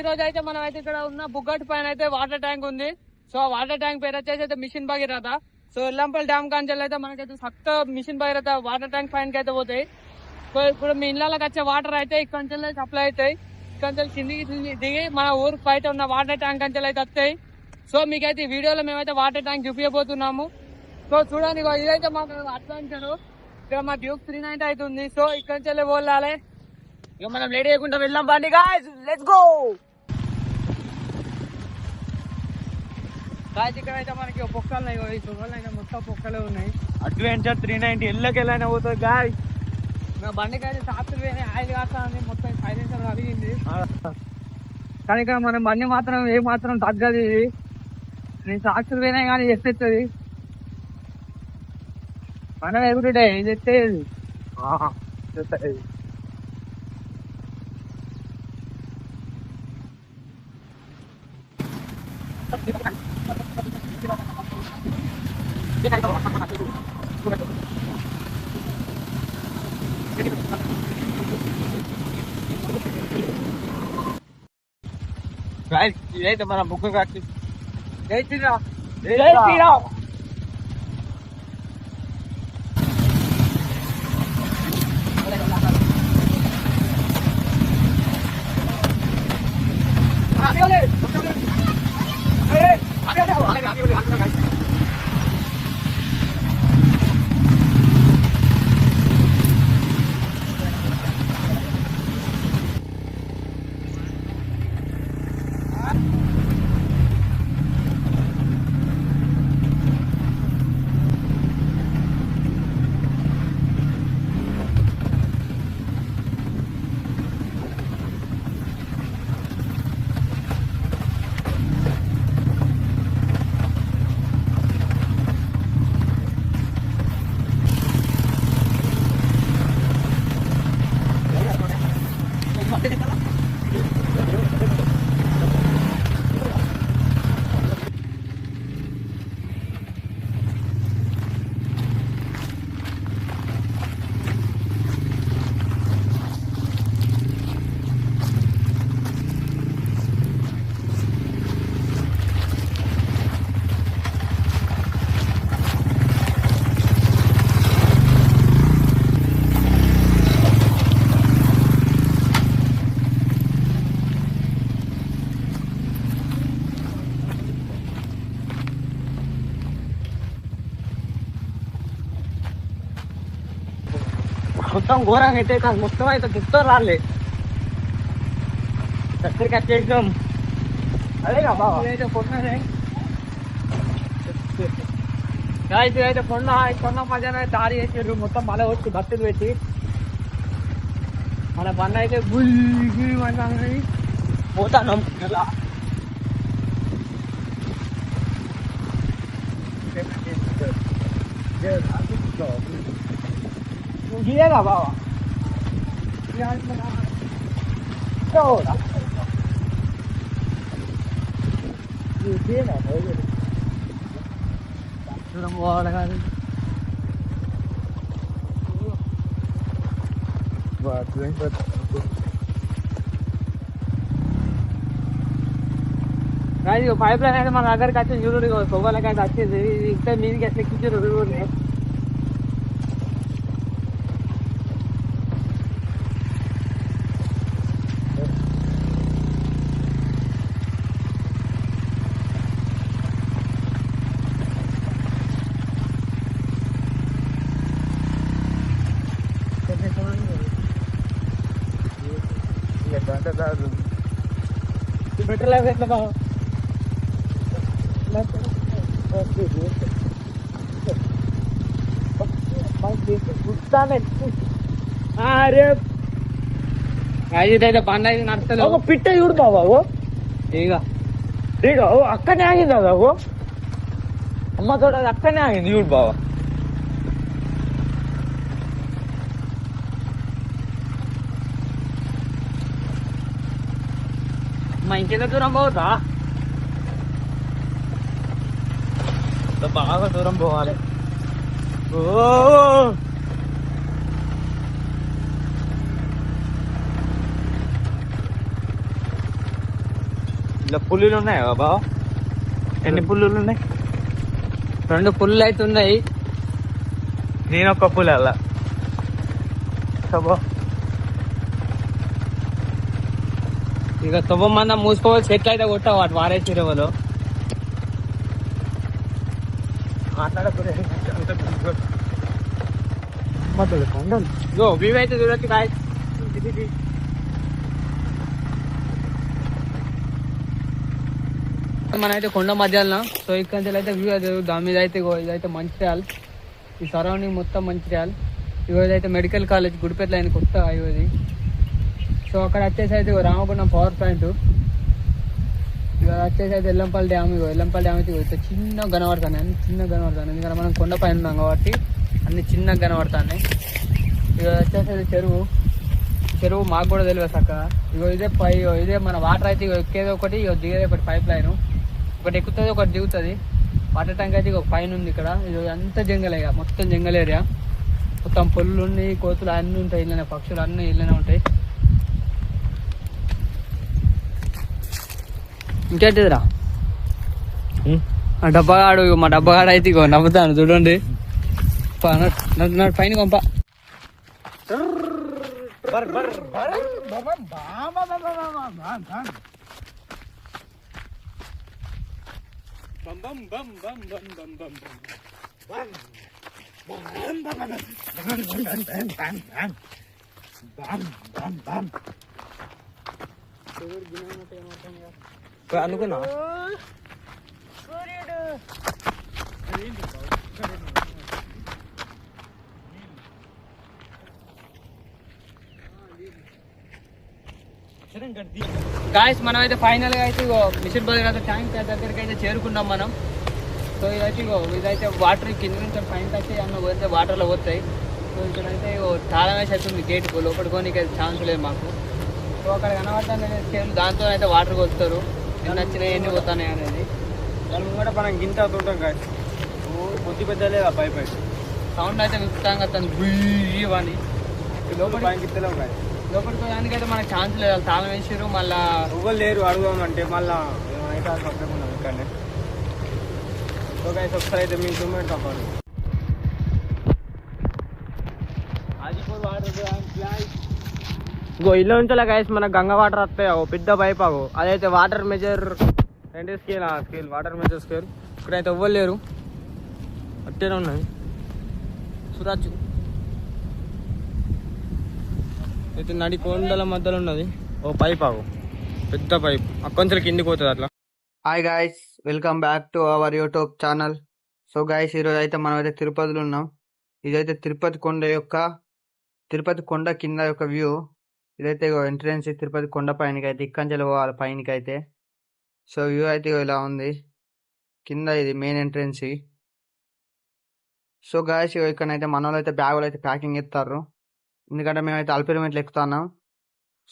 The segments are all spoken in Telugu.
ఈ రోజు అయితే మనం అయితే ఇక్కడ ఉన్న బుగ్గట్ పైన అయితే వాటర్ ట్యాంక్ ఉంది. సో వాటర్ ట్యాంక్ పేరు వచ్చేసి అయితే mission Bhagiratha. So Yellampalli dam కాంచెల్ అయితే మనకైతే సక్త మిషన్ భగీరథ వాటర్ ట్యాంక్ పైనకి అయితే పోతాయి. సో ఇప్పుడు మీ ఇళ్ళకి వచ్చే వాటర్ అయితే ఇక్కడ నుంచి సప్లై అవుతాయి. ఇక్కడ నుంచి కిందికి దిగి మన ఊరు బయట ఉన్న వాటర్ ట్యాంక్ అంచెలు అయితే వస్తాయి. సో మీకైతే ఈ వీడియోలో మేమైతే వాటర్ ట్యాంక్ చూపించబోతున్నాము. సో చూడండి ఇదైతే మాకు అడ్వాంచర్. ఇక్కడ మా డ్యూక్ 390 అవుతుంది. సో ఇక్కడ నుంచి పోలాలి. ఇక మనం లేట్ చేయకుండా వెళ్దాం బండి గాయ్స్, లెట్స్ గో. గాయ్స్ ఇక్కడ అయితే మనకి పొక్కలు అయితే మొత్తం పొక్కలే ఉన్నాయి. అడ్వెంచర్ 390 ఎల్లకెళ్ళైనా పోతుంది గాయ్స్. బండికి అయితే సాఫ్ట్వేర్ పోయినాయి, ఆయిల్ కాస్తా మొత్తం సైలెన్సర్ కలిగింది. కానీ ఇక్కడ మనం బండి మాత్రం ఏ మాత్రం తగ్గదు. ఇది నేను సాఫ్ట్వేర్ పోయినా కానీ ఎత్తెత్తది. మనం ఎగురుడే ఇది ఎత్తేది. ఇదైతే మన బుక్ కట్టి జై శ్రీరామ్, జై శ్రీరామ్. మొత్తం ఘోరంగా అయితే కాదు, మొత్తం అయితే మొత్తం రాలే దగ్గరికి వచ్చేసాం. అదే అయితే కొన్నానే అయితే కొన్న మధ్యాహ్నం దారి వేసారు. మొత్తం మళ్ళీ వచ్చి బస్సులు పెట్టి మన బండి అయితే గుల్లి పోతాం. గిరేగా బావా పోవాలి కానీ పైప్ లైన్ అయితే మన దగ్గరికి వచ్చి చూడు పొగలకైతే వచ్చేది. ఇంకా మీదికి ఎట్లా ఎక్కించారు. పెట్రోల్ ఎట్లా బాగా అయితే బండి అయితే నడుస్తలేదు. ఒక పిట్ట చూడు బాబు, ఇక అక్కడనే ఆగింది బాబు. అమ్మ తోట అక్కడనే ఆగింది చూడు బాబా. మా ఇంకెంత దూరం పోతా, బాగా దూరం పోవాలి. ఓ ఇలా పుల్లులు ఉన్నాయా బాబా? ఎన్ని పుల్లులు ఉన్నాయి? 2 పుల్లు అయితే ఉన్నాయి. నేను ఒక పులి అలా ఇక తువ్వమంద మూసుకోవాలి, చెట్లు అయితే కొట్టావు వాటి వారేసి రేవలో వ్యూ అయితే చూడొచ్చు గాయస్. మన అయితే కొండ మధ్యాహ్న. సో ఇక్కడ నుంచి అయితే వ్యూ అయితే దాని మీద అయితే ఇదైతే మంచిర్యాల్, ఈ సరౌండింగ్ మొత్తం మంచిర్యాల్. ఇదైతే మెడికల్ కాలేజ్ గుడిపేట లైన్ కొత్త ఇది. సో అక్కడ వచ్చేసి అయితే రామగుండం పవర్ ప్లాంట్, ఇక వచ్చేసి అయితే ఎల్లంపల్లి డ్యామ్. ఎల్లంపల్లి డ్యామ్ అయితే చిన్న కనబడతాను, అన్ని చిన్న కనబడతాను, ఎందుకంటే మనం కొండ పైన ఉన్నాం కాబట్టి అన్ని చిన్నగా కనబడతాయి. ఇక వచ్చేసి అయితే చెరువు మాకు కూడా తెలియదు చక్కగా. ఇదే మన వాటర్ అయితే ఎక్కేది ఒకటి, దిగేది ఒకటి, పైప్ లైన్ ఒకటి ఎక్కుతుంది ఒకటి దిగుతుంది. వాటర్ ట్యాంక్ అయితే ఒక పైన ఉంది. ఇక్కడ ఇది అంతా జంగల్, ఇక మొత్తం జంగల్ ఏరియా, మొత్తం పొల్లు ఉన్నాయి, కోతులు అన్నీ ఉంటాయి, ఇళ్ళనే పక్షులు అన్నీ ఇళ్ళనే ఉంటాయి. ఇంకేంటిదిరా డబ్బగాడు, మా డబ్బగాడు అయితే ఇగో నవ్వుతాను చూడండి. పైన కొంప అనుకున్నా గాయస్. మనం అయితే ఫైనల్ గా అయితే మిషన్ భగీరథ ట్యాంక్ దగ్గరికి అయితే చేరుకున్నాం మనం. సో ఇదైతే వాటర్ కింద నుంచి పైన వచ్చి అన్న పోతే వాటర్లో పోతాయి. సో ఇక్కడైతే తాళం వేసి అవుతుంది గేట్ లోపలికి పోనీకి ఛాన్స్ లేదు మాకు. సో అక్కడ కనబడతాను దాంతో అయితే వాటర్ కొలుస్తారు, ఎన్ని వచ్చినాయి ఎన్ని పోతాయి అనేది. దాని కూడా మనం గింత అవుతుంటాం కాదు, కొద్ది పెద్ద లేదా పై పై సౌండ్ అయితే విపుతంగా తను అని లోపలికి పోయడానికి అయితే మనకు ఛాన్స్ లేదు, వాళ్ళు తాళం వేసారు. మళ్ళీ ఎవరు లేరు అడుగుదామంటే మళ్ళీ ఏమైతే ఉన్నాం ఇక్కడనే. సో గైస్ ఒకసారి అయితే మీకు చూపెట్టి తప్పదు. ఇంకో ఇల్లు నుంచి గైస్ మన గంగ వాటర్ వస్తాయి, పెద్ద పైప్ ఆగు, అదైతే వాటర్ మెజర్ అంటే స్కేల్ వాటర్ మెజర్ స్కేల్. ఇక్కడైతే ఎవ్వరు లేరు, అట్టేనే ఉన్నాయి. సురాజు అయితే నడి కొండల మధ్యలో ఉన్నది ఓ పైప్ ఆగు, పెద్ద పైప్ అక్కొంచెం కిందికి పోతుంది అట్లా. Hi guys, welcome back to our YouTube channel. So guys ఈరోజు అయితే మనం అయితే తిరుపతిలో ఉన్నాం. ఇదైతే తిరుపతి కొండ కింద యొక్క వ్యూ. ఇదైతే ఎంట్రెన్స్ తిరుపతి కొండ పైనకి అయితే, ఇక్కంచెలు పోవాలి పైనకి అయితే. సో వ్యూ అయితే ఇలా ఉంది కింద, ఇది మెయిన్ ఎంట్రెన్స్. సో గాయస్ ఇక్కడైతే మన వాళ్ళు అయితే బ్యాగులు అయితే ప్యాకింగ్ ఇస్తారు, ఎందుకంటే మేమైతే అల్పిరిమెంట్లు ఎక్కుతున్నాం.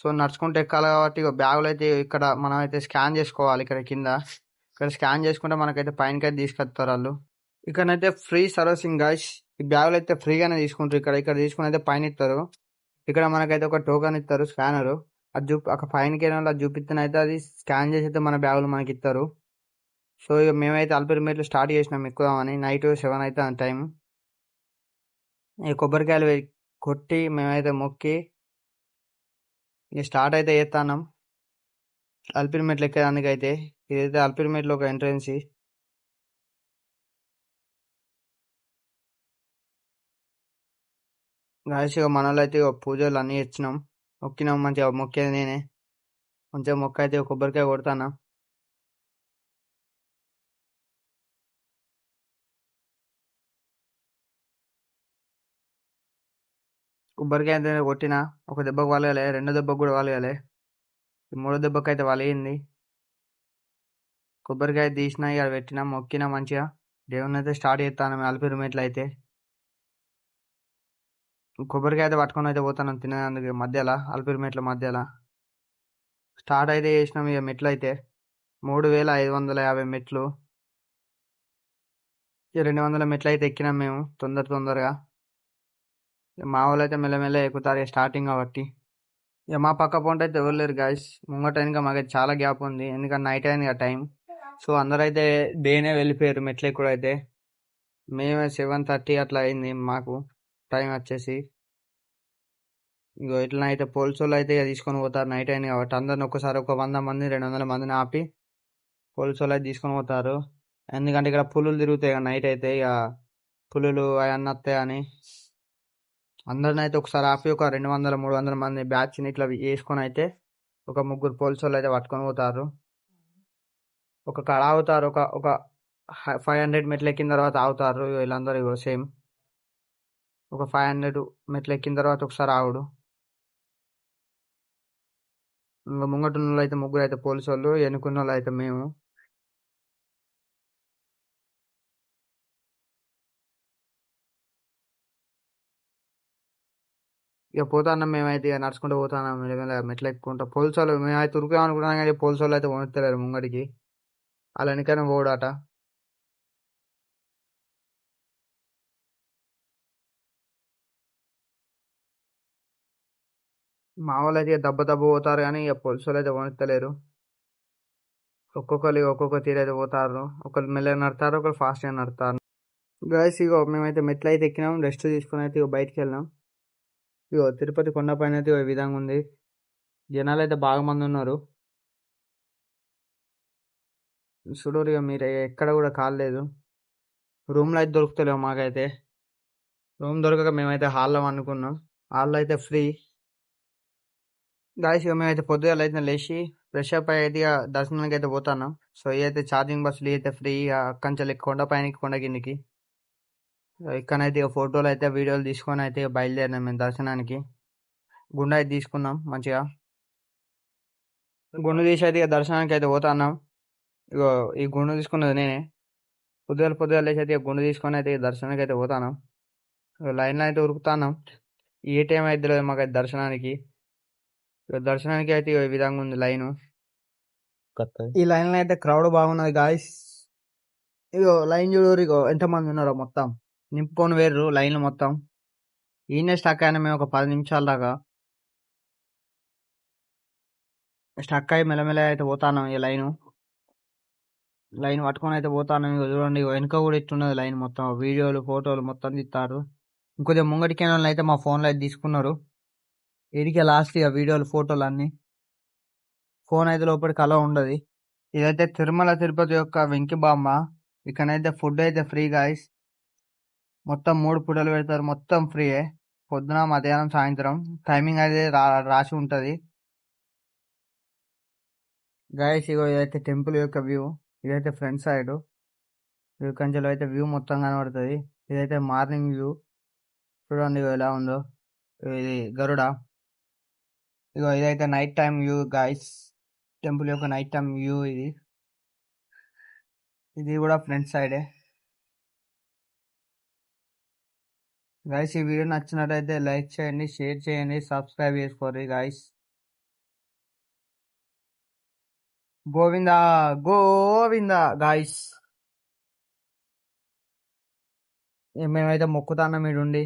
సో నడుచుకుంటూ ఎక్కాలి కాబట్టి బ్యాగులు అయితే ఇక్కడ మనం అయితే స్కాన్ చేసుకోవాలి. ఇక్కడ స్కాన్ చేసుకుంటే మనకైతే పైనకైతే తీసుకొస్తారు వాళ్ళు. ఇక్కడైతే ఫ్రీ సర్వీసింగ్ గాయస్, ఈ బ్యాగులు అయితే ఫ్రీగానే తీసుకుంటారు. ఇక్కడ తీసుకుని అయితే పైన ఇస్తారు. ఇక్కడ మనకైతే ఒక టోకన్ ఇస్తారు, స్కానరు. అది అక్కడ పైనకి అది చూపిస్తే అయితే అది స్కాన్ చేసి అయితే మన బ్యాగులు మనకి ఇస్తారు. సో ఇక మేమైతే అల్పిరిమెంట్లు స్టార్ట్ చేసినాం ఎక్కుదామని. నైట్ 7 అయితే టైం. ఈ కొబ్బరికాయలు కొట్టి మేమైతే మొక్కి ఇక స్టార్ట్ అయితే చేస్తున్నాం అల్పిరిమెంట్లు ఎక్కేదానికి అయితే. ఇదైతే అల్పిరిమెంట్లో ఒక ఎంట్రెన్స్. గాయస్గా మన వాళ్ళు అయితే పూజలు అన్నీ ఇచ్చినాం, మొక్కినాం. మంచిగా మొక్కేది నేనే, మంచిగా మొక్క అయితే కొబ్బరికాయ కొడతానా. కొబ్బరికాయ అయితే కొట్టిన, ఒక దెబ్బకు వాలేయాలి, రెండో దెబ్బకు కూడా వాలేయాలి, మూడో దెబ్బకి అయితే వాలేయింది. కొబ్బరికాయ తీసిన ఇక పెట్టినా, మొక్కినా మంచిగా. దేవుని అయితే స్టార్ట్ చేస్తాను అల్పిరిమెంట్లు అయితే. కొబ్బరికాయ అయితే పట్టుకొని అయితే పోతాను తినేందుకు మధ్యలో, అల్పిరిమెంట్ల మధ్యలో స్టార్ట్ అయితే చేసినాం. ఇక మెట్లు అయితే 3550 మెట్లు, 200 మెట్లు అయితే ఎక్కినాం మేము తొందరగా. మా వాళ్ళు అయితే మెల్లమెల్ల ఎక్కుతారు స్టార్టింగ్ కాబట్టి. ఇక మా పక్క పొంట అయితే ఎవరు లేరు గాయస్. ముంగట ఇంకా మాకైతే చాలా గ్యాప్ ఉంది, ఎందుకంటే నైట్ అయింది ఆ టైం. సో అందరైతే డేనే వెళ్ళిపోయారు మెట్లు ఎక్కువ అయితే. మేమే 7:30 అట్లా అయింది మాకు టైం వచ్చేసి. ఇగో ఇట్లా అయితే పోలీసు వాళ్ళు అయితే ఇక తీసుకొని పోతారు, నైట్ అయింది కాబట్టి. అందరిని ఒకసారి ఒక 100 మంది 200 మందిని ఆపి పోలీసు వాళ్ళు అయితే తీసుకొని పోతారు. ఎందుకంటే ఇక్కడ పులులు తిరుగుతాయి కదా నైట్ అయితే, ఇక పులులు అవన్నీ వస్తాయి అని అందరిని అయితే ఒకసారి ఆపి ఒక 200 300 మంది బ్యాచ్ని ఇట్లా వేసుకొని అయితే ఒక ముగ్గురు పోలీసు వాళ్ళు అయితే పట్టుకొని పోతారు. ఒక కాడ ఆగుతారు, ఒక ఒక 500 మెట్లు ఎక్కిన తర్వాత ఆగుతారు వీళ్ళందరూ. ఇగో సేమ్ ఒక 500 మెట్లు ఎక్కిన తర్వాత ఒకసారి ఆగుడు. ఇంకా ముంగట ఉన్న అయితే ముగ్గురు అయితే పోలీసు వాళ్ళు, ఎన్నుకున్న వాళ్ళు అయితే మేము. ఇక పోతాన్నాం మేమైతే, ఇక నడుచుకుంటూ పోతాన్నాం మెల్లమెల్ల మెట్లు ఎక్కుంటా. పోలీసు వాళ్ళు మేమైతే ఉరికాం అనుకున్నాం కానీ పోలీసు వాళ్ళు అయితే వణుకుతలేరు ముంగడికి, అలా వెనకనే పోడాట. మా వాళ్ళు అయితే దెబ్బ దెబ్బ పోతారు కానీ ఇక పోలీసు వాళ్ళు అయితే వణుకుతలేరు. ఒక్కొక్కరు ఒక్కొక్క తీరు అయితే పోతారు, ఒకరు మెల్లగా నడతారు, ఒకరు ఫాస్ట్గా నడతారు. గైస్ ఇగో మేమైతే మెట్లు అయితే ఎక్కినాం, రెస్ట్ తీసుకుని అయితే ఇగో బయటికి వెళ్ళాం. ఇగో తిరుపతి కొండ పైన అయితే ఈ విధంగా ఉంది, జనాలు అయితే బాగా మంది ఉన్నారు. చూడరు ఇక మీరు ఎక్కడ కూడా కాలేదు. రూమ్లో అయితే దొరుకుతలేవు మాకైతే. రూమ్ దొరకక మేమైతే హాల్లో అనుకున్నాం, హాల్లో అయితే ఫ్రీ. గాయస్ ఇక మేమైతే పొద్దుగాల అయితే లేచి ఫ్రెష్ అప్ అయ్యి అయితే ఇక దర్శనానికి అయితే పోతున్నాం. సో ఇవి అయితే ఛార్జింగ్ బస్సులు అయితే ఫ్రీ, అక్కడి నుంచి కొండ పైనకి కొండ కిందికి. ఇక్కడైతే ఇక ఫోటోలు అయితే వీడియోలు తీసుకొని అయితే ఇక బయలుదేరినాం మేము దర్శనానికి. గుండె అయితే తీసుకున్నాం మంచిగా, గుండు తీసి అయితే ఇక దర్శనానికి అయితే పోతున్నాం. ఇగో ఈ గుండు తీసుకున్నది నేనే. పొద్దుగాల లేచి అయితే ఇక గుండు తీసుకొని అయితే ఇక దర్శనానికి అయితే పోతున్నాం. లైన్లో అయితే ఉరుకుతున్నాం, ఏ టైం అయితే లేదు మాకైతే దర్శనానికి. ఇక దర్శనానికి అయితే ఇగో ఈ విధంగా ఉంది లైను. ఈ లైన్లో అయితే క్రౌడ్ బాగున్నది గాయస్. ఇగో లైన్ చూడరు, ఇగో ఎంతమంది ఉన్నారో మొత్తం నింపుకొని వేర్రు లైన్లు మొత్తం. ఈయనే స్టక్ అయినా మేము ఒక 10 నిమిషాల దాకా స్టక్ అయ్యి మెల్లమెల్ల అయితే పోతాను. ఈ లైన్ పట్టుకొని అయితే పోతాను. ఇగో చూడండి, ఇగో వెనుక కూడా ఇట్టున్నది లైన్ మొత్తం, వీడియోలు ఫోటోలు మొత్తం తీస్తారు. ఇంకొద్దిగా ముంగటికి అయితే మా ఫోన్లో అయితే తీసుకున్నారు. ఇదికే లాస్ట్ ఇక వీడియోలు ఫోటోలు అన్నీ. ఫోన్ అయితే లోపలికి అలా ఉండదు. ఇదైతే తిరుమల తిరుపతి యొక్క వెంకి బామ్మ. ఇక్కడైతే ఫుడ్ అయితే ఫ్రీ గాయస్, మొత్తం 3 పూటలు పెడతారు, మొత్తం ఫ్రీయే. పొద్దున మధ్యాహ్నం సాయంత్రం టైమింగ్ అయితే రాసి ఉంటుంది గాయస్. ఇగో ఇదైతే టెంపుల్ యొక్క వ్యూ, ఇదైతే ఫ్రంట్ సైడ్ వ్యూ కంచెలో అయితే వ్యూ మొత్తం కనబడుతుంది. ఇదైతే మార్నింగ్ వ్యూ, చూడండి ఇగో ఎలా ఉందో. ఇది గరుడ. ఇగో ఇదైతే night time view guys, temple యొక్క నైట్ టైం వ్యూ ఇది. ఇది కూడా ఫ్రంట్ సైడే గాయస్. ఈ వీడియో నచ్చినట్టయితే లైక్ చేయండి, షేర్ చేయండి, సబ్స్క్రైబ్ చేసుకోండి గాయస్. గోవిందా గోవిందా గాయస్. మేమైతే మొక్కుతాన్నాం, మీడుండి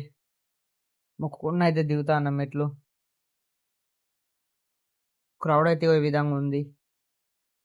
మొక్కుకున్న అయితే దిగుతాన్నాం మెట్లు. క్రౌడ్ అయితే ఈ విధంగా ఉంది.